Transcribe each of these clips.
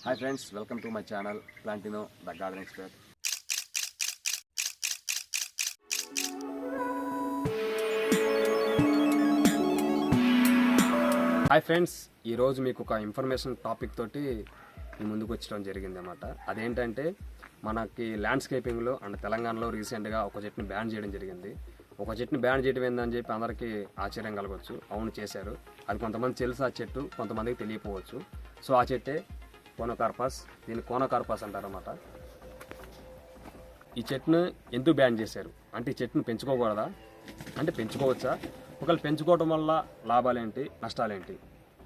Hi friends, welcome to my channel Plantino the Garden Expert. Hi friends, ఈరోజు మీకు ఒక information topic తోటి మీ ముందుకు వచ్చడం జరిగింది అన్నమాట. అదేంటంటే మనకి ల్యాండ్స్కేపింగ్లో అండ్ తెలంగాణలో రీసెంట్గా ఒక చెట్టుని బ్యాన్ చేయడం జరిగింది. ఒక చెట్టుని బ్యాన్ చేయడం ఏందని చెప్పి అందరికీ ఆశ్చర్యం కలగవచ్చు. అవును, చేశారు. అది కొంతమంది తెలుసు ఆ చెట్టు, కొంతమందికి తెలియకపోవచ్చు. సో ఆ చెట్టే కోనోకార్పస్. దీన్ని కోనోకార్పస్ అంటారన్నమాట. ఈ చెట్టును ఎందుకు బ్యాన్ చేశారు అంటే, ఈ చెట్టును పెంచుకోకూడదా అంటే పెంచుకోవచ్చా, ఒకవేళ పెంచుకోవడం వల్ల లాభాలేంటి నష్టాలేంటి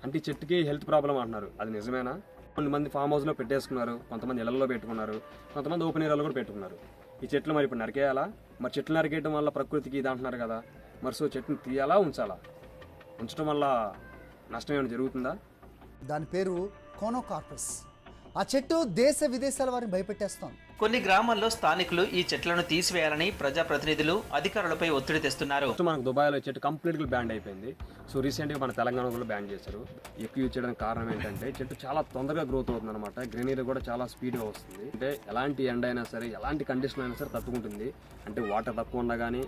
అంటే, ఈ చెట్టుకి హెల్త్ ప్రాబ్లం అంటున్నారు. అది నిజమేనా? కొంతమంది ఫామ్ హౌస్లో పెట్టేసుకున్నారు, కొంతమంది ఇళ్లలో పెట్టుకున్నారు, కొంతమంది ఓపెన్ ఏరియాలో కూడా పెట్టుకున్నారు. ఈ చెట్లు మరి ఇప్పుడు నరికేయాలా? మరి చెట్లు నరికేయడం వల్ల ప్రకృతికి ఇది అంటున్నారు కదా, మరి సో చెట్టును తీయాలా ఉంచాలా? ఉంచడం వల్ల నష్టం ఏమైనా జరుగుతుందా? దాని పేరు కోనోకార్పస్. ఆ చెట్టు దేశ విదేశాల వారిని భయపెట్టేస్తోంది. కొన్ని గ్రామాల్లో స్థానికులు ఈ చెట్లను తీసివేయాలని ప్రజాప్రతినిధులు అధికారులపై ఒత్తిడి తెస్తున్నారు. మనకు దుబాయ్లో చెట్టు కంప్లీట్గా బ్యాన్ అయిపోయింది. సో రీసెంట్గా మన తెలంగాణలో బ్యాన్ చేశారు. ఎక్కువ యూజ్ చేయడానికి కారణం ఏంటంటే, చెట్టు చాలా తొందరగా గ్రోత్ అవుతుంది అనమాట. గ్రీనరీ కూడా చాలా స్పీడ్గా వస్తుంది. అంటే ఎలాంటి ఎండ అయినా సరే, ఎలాంటి కండిషన్ అయినా సరే తట్టుకుంటుంది. అంటే వాటర్ తక్కువ ఉన్నా కానీ,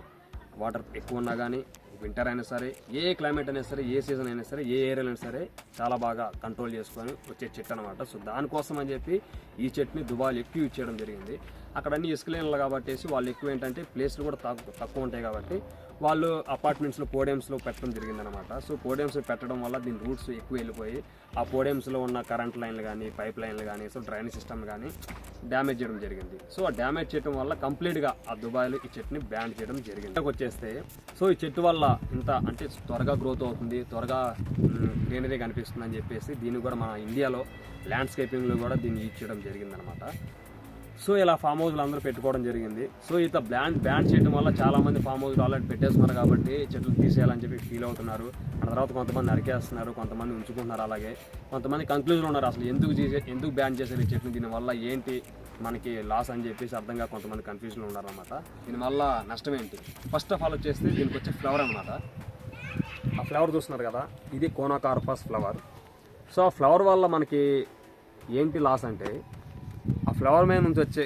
వాటర్ ఎక్కువ ఉన్నా కానీ, వింటర్ అయినా సరే, ఏ క్లైమేట్ అయినా సరే, ఏ సీజన్ అయినా సరే, ఏ ఏరియా అయినా సరే చాలా బాగా కంట్రోల్ చేసుకొని వచ్చే చెట్టు అనమాట. సో దానికోసం అని చెప్పి ఈ చెట్టుని దుబాయ్లో ఎక్కువ యూజ్ చేయడం జరిగింది. అక్కడ అన్ని ఇసుకలేన్లు కాబట్టి వాళ్ళు ఎక్కువ ఏంటంటే ప్లేస్లు కూడా తక్కువ ఉంటాయి కాబట్టి వాళ్ళు అపార్ట్మెంట్స్లో పోడియంస్లో పెట్టడం జరిగిందనమాట. సో పోడియంస్లో పెట్టడం వల్ల దీని రూట్స్ ఎక్కువ వెళ్ళిపోయి ఆ పోడియంస్లో ఉన్న కరెంట్ లైన్లు కానీ, పైప్ లైన్లు కానీ, సో డ్రైనేజ్ సిస్టమ్ కానీ డ్యామేజ్ చేయడం జరిగింది. సో ఆ డ్యామేజ్ చేయడం వల్ల కంప్లీట్గా ఆ దుబాయ్లో ఈ చెట్టుని బ్యాన్ చేయడం జరిగింది. వచ్చేస్తే సో ఈ చెట్టు వల్ల ఇంత అంటే త్వరగా గ్రోత్ అవుతుంది, త్వరగా గ్రీనరీ కనిపిస్తుంది అని చెప్పేసి దీన్ని కూడా మన ఇండియాలో ల్యాండ్స్కేపింగ్లో కూడా దీన్ని యూజ్ చేయడం జరిగిందనమాట. సో ఇలా ఫామ్ హౌస్లు అందరూ పెట్టుకోవడం జరిగింది. సో ఇట్లా బ్యాన్ చేయడం వల్ల చాలామంది ఫామ్ హౌస్లు ఆల్రెడీ పెట్టేస్తున్నారు కాబట్టి చెట్లు తీసేయాలని చెప్పి ఫీల్ అవుతున్నారు. ఆ తర్వాత కొంతమంది నరికేస్తున్నారు, కొంతమంది ఉంచుకుంటున్నారు. అలాగే కొంతమంది కన్క్లూజన్ ఉన్నారు, అసలు ఎందుకు బ్యాన్ చేశారు ఈ చెట్లు, దీనివల్ల ఏంటి మనకి లాస్ అని చెప్పేసి అర్థంగా కొంతమంది కన్ఫ్యూజన్లో ఉన్నారన్నమాట. దీనివల్ల నష్టం ఏంటి? ఫస్ట్ ఆఫ్ ఆల్ వచ్చేస్తే దీనికి వచ్చే ఫ్లవర్ అనమాట. ఆ ఫ్లవర్ చూస్తున్నారు కదా, ఇది కోనోకార్పస్ ఫ్లవర్. సో ఆ ఫ్లవర్ వల్ల మనకి ఏంటి లాస్ అంటే, ఆ ఫ్లవర్ మీద నుంచి వచ్చే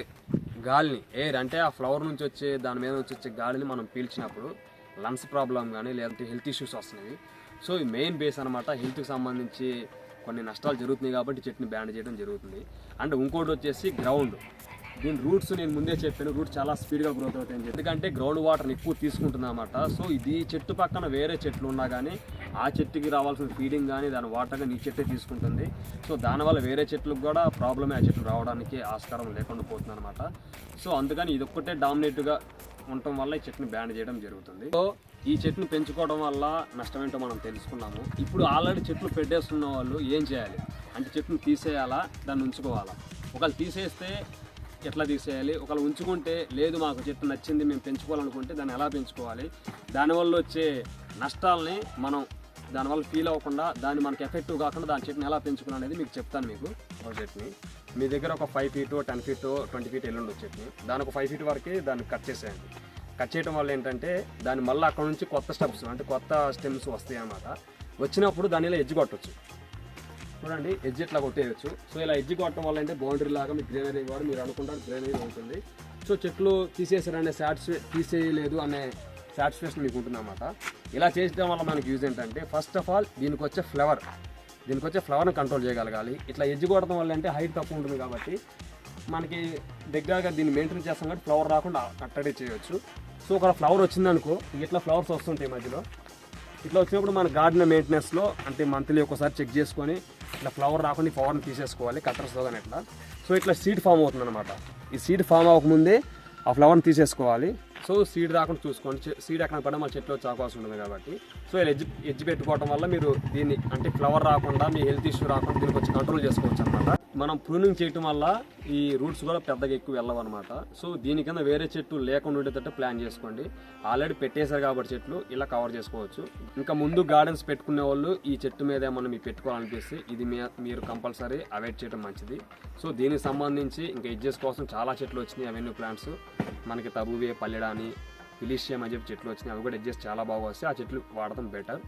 గాలిని, ఎయిర్ అంటే ఆ ఫ్లవర్ నుంచి వచ్చే దాని మీద నుంచి వచ్చే గాలిని మనం పీల్చినప్పుడు లంగ్స్ ప్రాబ్లం కానీ లేదంటే హెల్త్ ఇష్యూస్ వస్తున్నాయి. సో ఈ మెయిన్ బేస్ అనమాట. హెల్త్కి సంబంధించి కొన్ని నష్టాలు జరుగుతున్నాయి కాబట్టి చెట్టుని బ్యాన్ చేయడం జరుగుతుంది. అండ్ ఇంకోటి వచ్చేసి గ్రౌండ్. దీని రూట్స్ నేను ముందే చెప్పాను, రూట్స్ చాలా స్పీడ్గా గ్రోత్ అవుతాయని చెప్పి, ఎందుకంటే గ్రౌండ్ వాటర్ని ఎక్కువ తీసుకుంటుంది అన్నమాట. సో ఇది చెట్టు పక్కన వేరే చెట్లు ఉన్నా కానీ ఆ చెట్టుకి రావాల్సిన ఫీడింగ్ కానీ దాని వాటర్ కానీ ఈ చెట్టే తీసుకుంటుంది. సో దానివల్ల వేరే చెట్లకు కూడా ప్రాబ్లమే, ఆ చెట్లు రావడానికి ఆస్కారం లేకుండా పోతుంది అనమాట. సో అందుకని ఇది ఒక్కటే డామినేట్గా ఉండటం వల్ల ఈ చెట్టుని బ్యాన్ చేయడం జరుగుతుంది. సో ఈ చెట్టుని పెంచుకోవడం వల్ల నష్టం ఏంటో మనం తెలుసుకున్నాము. ఇప్పుడు ఆల్రెడీ చెట్లు పెట్టేస్తున్న వాళ్ళు ఏం చేయాలి అంటే, చెట్టుని తీసేయాలా దాన్ని ఉంచుకోవాలా? ఒకవేళ తీసేస్తే ఎట్లా తీసేయాలి, ఒకవేళ ఉంచుకుంటే లేదు మాకు చెట్టు నచ్చింది మేము పెంచుకోవాలనుకుంటే దాన్ని ఎలా పెంచుకోవాలి, దానివల్ల వచ్చే నష్టాలని మనం దానివల్ల ఫీల్ అవ్వకుండా, దాన్ని మనకి ఎఫెక్టివ్ కాకుండా దాని చెట్టుని ఎలా పెంచుకోవాలి అనేది మీకు చెప్తాను. మీకు ఒక చెట్టుని మీ దగ్గర ఒక 5 feet 10 feet 20 feet ఎల్లుండి చెట్టుని దాని ఒక 5 feet వరకు దాన్ని కట్ చేసేయండి. కట్ చేయడం వల్ల ఏంటంటే దాని మళ్ళీ అక్కడ నుంచి కొత్త స్టెప్స్ అంటే కొత్త స్టెమ్స్ వస్తాయి అన్నమాట. వచ్చినప్పుడు దాన్ని ఇలా ఎడ్జ్ కొట్టచ్చు. చూడండి, ఎడ్జ్ ఇట్లా కొట్టేయచ్చు. సో ఇలా ఎడ్జ్ కొట్టడం వల్ల అంటే బౌండరీ లాగా మీ గ్రీనరీ కూడా మీరు అనుకుంటారు గ్రీనరీ ఉంటుంది. సో చెట్లు తీసేసారనే తీసేయలేదు అనే సాటిస్ఫాక్షన్ మీకు ఉంటుంది అన్నమాట. ఇలా చేయడం వల్ల మనకి యూజ్ ఏంటంటే, ఫస్ట్ ఆఫ్ ఆల్ దీనికి వచ్చే ఫ్లవర్ని కంట్రోల్ చేయగలగాలి. ఇట్లా ఎడ్జ్ కొట్టడం వల్ల అంటే హైట్ తక్కువ ఉంటుంది కాబట్టి మనకి దగ్గరగా దీన్ని మెయింటైన్ చేస్తాం కాబట్టి ఫ్లవర్ రాకుండా కట్టడి చేయవచ్చు. సో ఒక ఫ్లవర్ వచ్చిందనుకో, ఇట్లా ఫ్లవర్స్ వస్తుంటాయి మధ్యలో. ఇట్లా వచ్చినప్పుడు మన గార్డెన్ మెయింటెనెన్స్లో అంటే మంత్లీ ఒకసారి చెక్ చేసుకొని ఇట్లా ఫ్లవర్ రాకుండా ఈ ఫ్లవర్ని తీసేసుకోవాలి కట్టర్స్తో కానీ ఇట్లా. సో ఇట్లా సీడ్ ఫామ్ అవుతుంది అనమాట. ఈ సీడ్ ఫామ్ అవ్వకముందే ఆ ఫ్లవర్ని తీసేసుకోవాలి. సో సీడ్ రాకుండా చూసుకోండి, సీడ్ ఎక్కడ పడినా మన చెట్లు వచ్చే అవకాశం ఉంటుంది కాబట్టి. సో ఇలా ఎడ్జ్ పెట్టుకోవడం వల్ల మీరు దీన్ని అంటే ఫ్లవర్ రాకుండా, మీ హెల్త్ ఇష్యూ రాకుండా దీనికి వచ్చి కంట్రోల్ చేసుకోవచ్చు అనమాట. మనం ప్రూనింగ్ చేయడం వల్ల ఈ రూట్స్ కూడా పెద్దగా ఎక్కువ వెళ్ళవు అనమాట. సో దీని కింద వేరే చెట్టు లేకుండా ఉండేటట్టు ప్లాన్ చేసుకోండి. ఆల్రెడీ పెట్టేశారు కాబట్టి చెట్లు ఇలా కవర్ చేసుకోవచ్చు. ఇంకా ముందు గార్డెన్స్ పెట్టుకునే వాళ్ళు ఈ చెట్టు మీద ఏమన్నా మీరు పెట్టుకోవాలనిపిస్తే ఇది మీరు కంపల్సరీ అవాయిడ్ చేయడం మంచిది. సో దీనికి సంబంధించి ఇంకా ఎడ్జెస్ కోసం చాలా చెట్లు వచ్చినాయి, అవెన్యూ ప్లాంట్స్ మనకి తబువే, పల్లెడాని, ఫిలిషియం అని చెప్పి చెట్లు వచ్చినాయి. అవి కూడా ఎడ్జెస్ చాలా బాగా వస్తాయి. ఆ చెట్లు వాడటం బెటర్.